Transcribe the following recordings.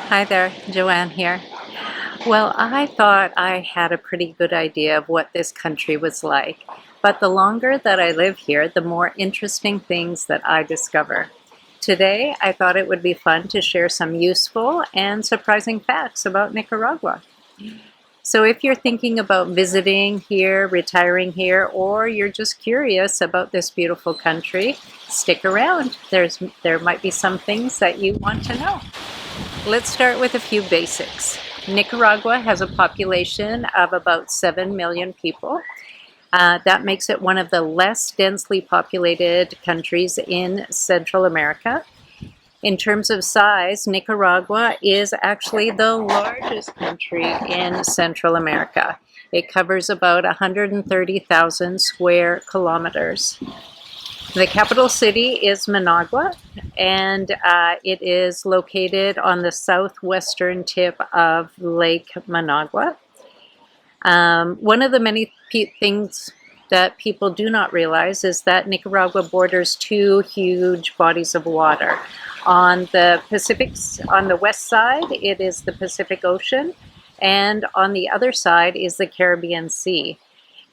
Hi there, Joanne here. Well, I thought I had a pretty good idea of what this country was like, but the longer that I live here, the more interesting things that I discover. Today, I thought it would be fun to share some useful and surprising facts about Nicaragua. So if you're thinking about visiting here, retiring here, or you're just curious about this beautiful country, stick around. There might be some things that you want to know. Let's start with a few basics. Nicaragua has a population of about 7 million people. That makes it one of the less densely populated countries in Central America. In terms of size, Nicaragua is actually the largest country in Central America. It covers about 130,000 square kilometers. The capital city is Managua, and it is located on the southwestern tip of Lake Managua. One of the many things that people do not realize is that Nicaragua borders two huge bodies of water. On the west side, it is the Pacific Ocean, and on the other side is the Caribbean Sea.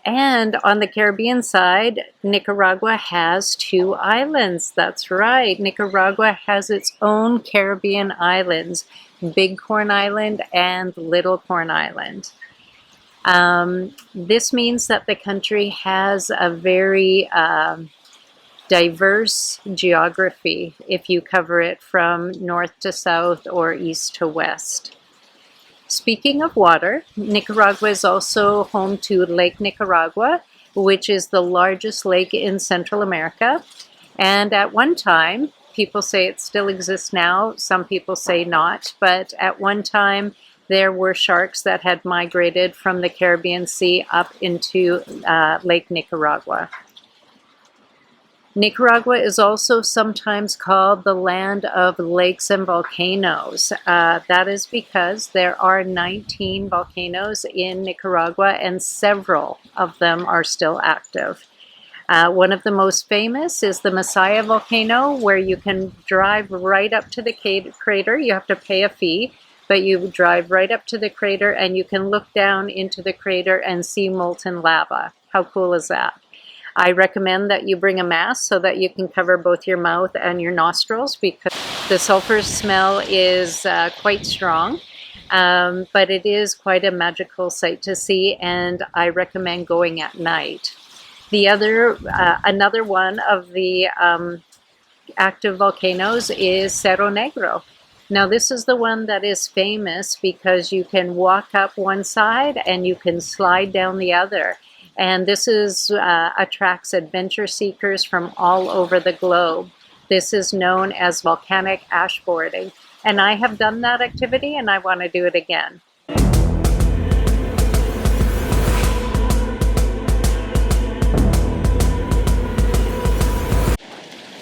And on the Caribbean side, Nicaragua has two islands. That's right. Nicaragua has its own Caribbean islands, Big Horn Island and Little Horn Island. This means that the country has a very diverse geography if you cover it from north to south or east to west. Speaking of water, Nicaragua is also home to Lake Nicaragua, which is the largest lake in Central America. And at one time, people say it still exists now, some people say not, but at one time there were sharks that had migrated from the Caribbean Sea up into Lake Nicaragua. Nicaragua is also sometimes called the land of lakes and volcanoes. That is because there are 19 volcanoes in Nicaragua and several of them are still active. One of the most famous is the Masaya Volcano, where you can drive right up to the crater. You have to pay a fee, but you drive right up to the crater and you can look down into the crater and see molten lava. How cool is that? I recommend that you bring a mask so that you can cover both your mouth and your nostrils because the sulfur smell is quite strong, but it is quite a magical sight to see, and I recommend going at night. Another one of the active volcanoes is Cerro Negro. Now this is the one that is famous because you can walk up one side and you can slide down the other. And this attracts adventure seekers from all over the globe. This is known as volcanic ashboarding. And I have done that activity and I want to do it again.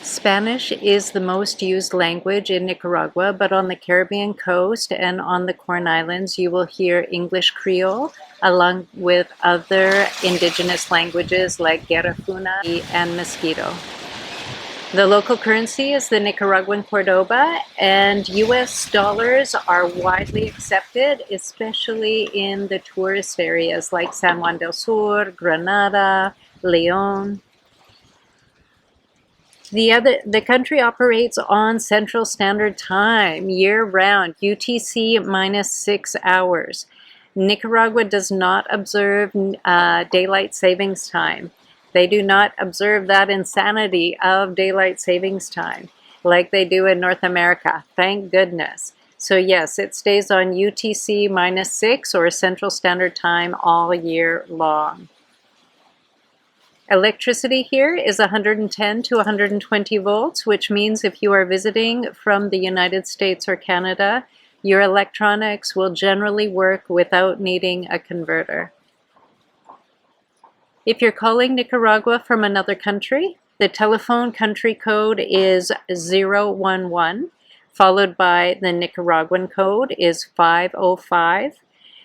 Spanish is the most used language in Nicaragua, but on the Caribbean coast and on the Corn Islands, you will hear English Creole, along with other indigenous languages like Garifuna and Mosquito. The local currency is the Nicaraguan Cordoba, and US dollars are widely accepted, especially in the tourist areas like San Juan del Sur, Granada, Leon. The country operates on Central Standard Time year-round, UTC minus 6 hours. Nicaragua does not observe daylight savings time. They do not observe that insanity of daylight savings time like they do in North America. Thank goodness. So yes, it stays on UTC minus 6 or Central Standard Time all year long. Electricity here is 110 to 120 volts, which means if you are visiting from the United States or Canada, your electronics will generally work without needing a converter. If you're calling Nicaragua from another country, the telephone country code is 011, followed by the Nicaraguan code is 505,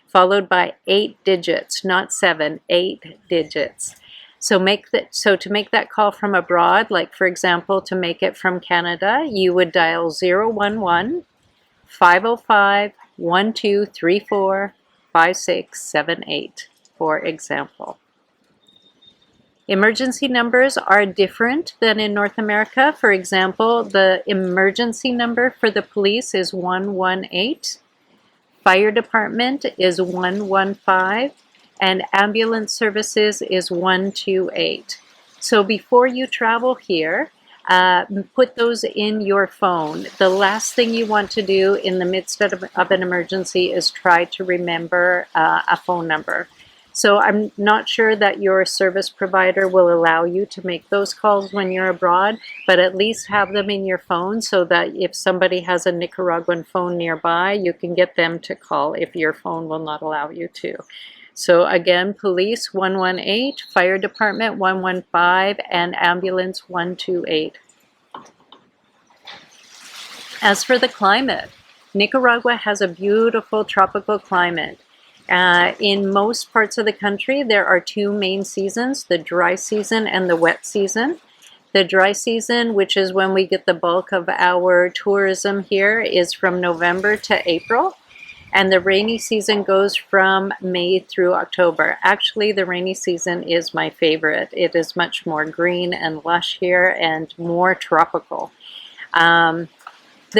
followed by 8 digits, not 7, 8 digits. So to make that call from abroad, like for example, to make it from Canada, you would dial 011, 505-1234-5678, for example. Emergency numbers are different than in North America. For example, the emergency number for the police is 118, fire department is 115, and ambulance services is 128. So before you travel here, put those in your phone. The last thing you want to do in the midst of an emergency is try to remember a phone number. So I'm not sure that your service provider will allow you to make those calls when you're abroad, but at least have them in your phone so that if somebody has a Nicaraguan phone nearby, you can get them to call if your phone will not allow you to. So again, police 118, fire department 115, and ambulance 128. As for the climate, Nicaragua has a beautiful tropical climate. In most parts of the country, there are two main seasons, the dry season and the wet season. The dry season, which is when we get the bulk of our tourism here, is from November to April. And the rainy season goes from May through October. Actually, the rainy season is my favorite. It is much more green and lush here and more tropical. The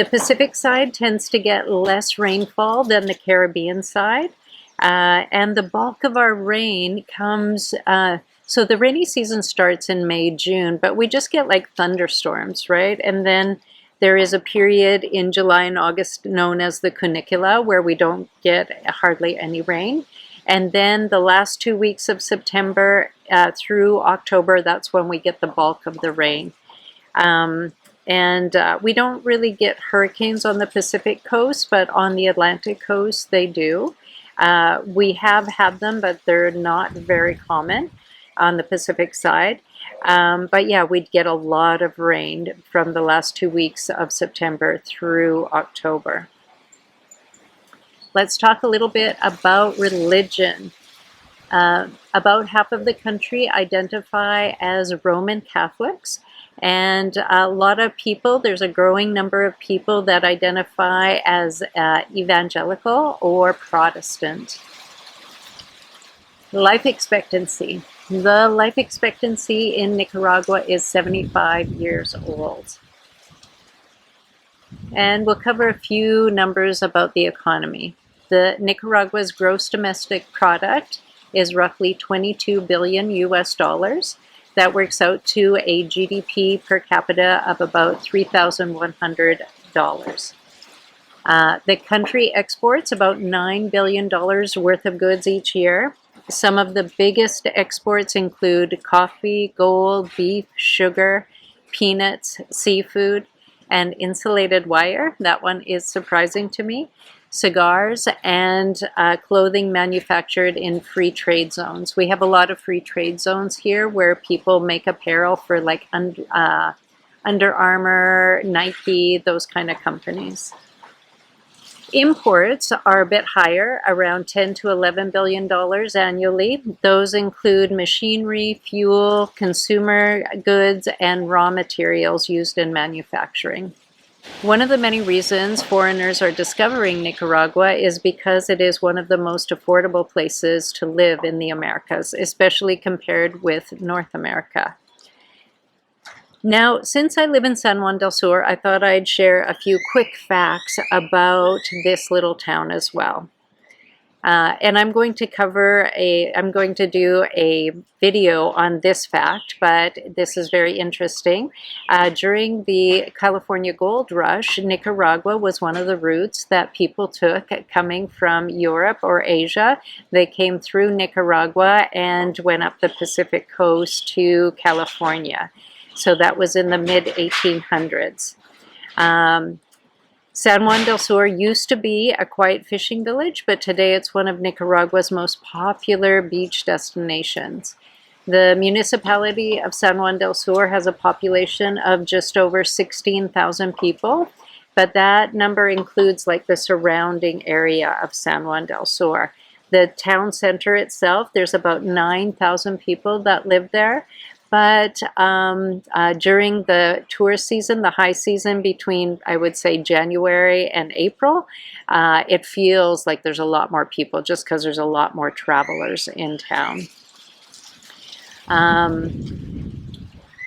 Pacific side tends to get less rainfall than the Caribbean side. And the bulk of our rain comes, so the rainy season starts in May, June, but we just get like thunderstorms, right? And then there is a period in July and August known as the canicula where we don't get hardly any rain. And then the last 2 weeks of September through October, that's when we get the bulk of the rain. We don't really get hurricanes on the Pacific coast, but on the Atlantic coast they do. We have had them, but they're not very common on the Pacific side. But yeah, we'd get a lot of rain from the last 2 weeks of September through October. Let's talk a little bit about religion. About half of the country identify as Roman Catholics. And a lot of people, there's a growing number of people that identify as evangelical or Protestant. Life expectancy. The life expectancy in Nicaragua is 75 years old. And we'll cover a few numbers about the economy. The Nicaragua's gross domestic product is roughly 22 billion US dollars. That works out to a GDP per capita of about $3,100. The country exports about $9 billion worth of goods each year. Some of the biggest exports include coffee, gold, beef, sugar, peanuts, seafood, and insulated wire. That one is surprising to me. Cigars and clothing manufactured in free trade zones. We have a lot of free trade zones here where people make apparel for like Under Armour, Nike, those kind of companies. Imports are a bit higher, around $10 to $11 billion annually. Those include machinery, fuel, consumer goods, and raw materials used in manufacturing. One of the many reasons foreigners are discovering Nicaragua is because it is one of the most affordable places to live in the Americas, especially compared with North America. Now, since I live in San Juan del Sur, I thought I'd share a few quick facts about this little town as well. And I'm going to do a video on this fact, but this is very interesting. During the California Gold Rush, Nicaragua was one of the routes that people took coming from Europe or Asia. They came through Nicaragua and went up the Pacific coast to California. So that was in the mid-1800s. San Juan del Sur used to be a quiet fishing village, but today it's one of Nicaragua's most popular beach destinations. The municipality of San Juan del Sur has a population of just over 16,000 people, but that number includes like the surrounding area of San Juan del Sur. The town center itself, there's about 9,000 people that live there, But during the tourist season, the high season between, I would say, January and April, it feels like there's a lot more people just because there's a lot more travelers in town.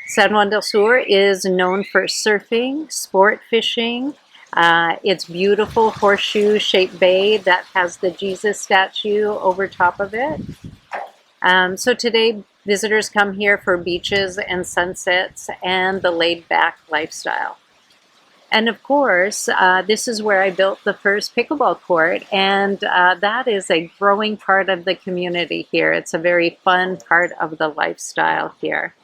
San Juan del Sur is known for surfing, sport fishing. It's beautiful horseshoe-shaped bay that has the Jesus statue over top of it. So today, visitors come here for beaches and sunsets and the laid-back lifestyle. And of course, this is where I built the first pickleball court, and that is a growing part of the community here. It's a very fun part of the lifestyle here.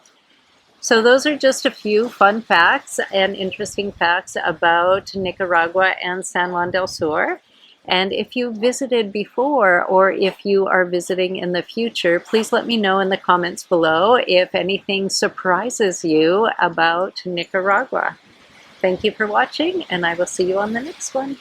So those are just a few fun facts and interesting facts about Nicaragua and San Juan del Sur. And if you visited before or if you are visiting in the future, please let me know in the comments below if anything surprises you about Nicaragua. Thank you for watching, and I will see you on the next one.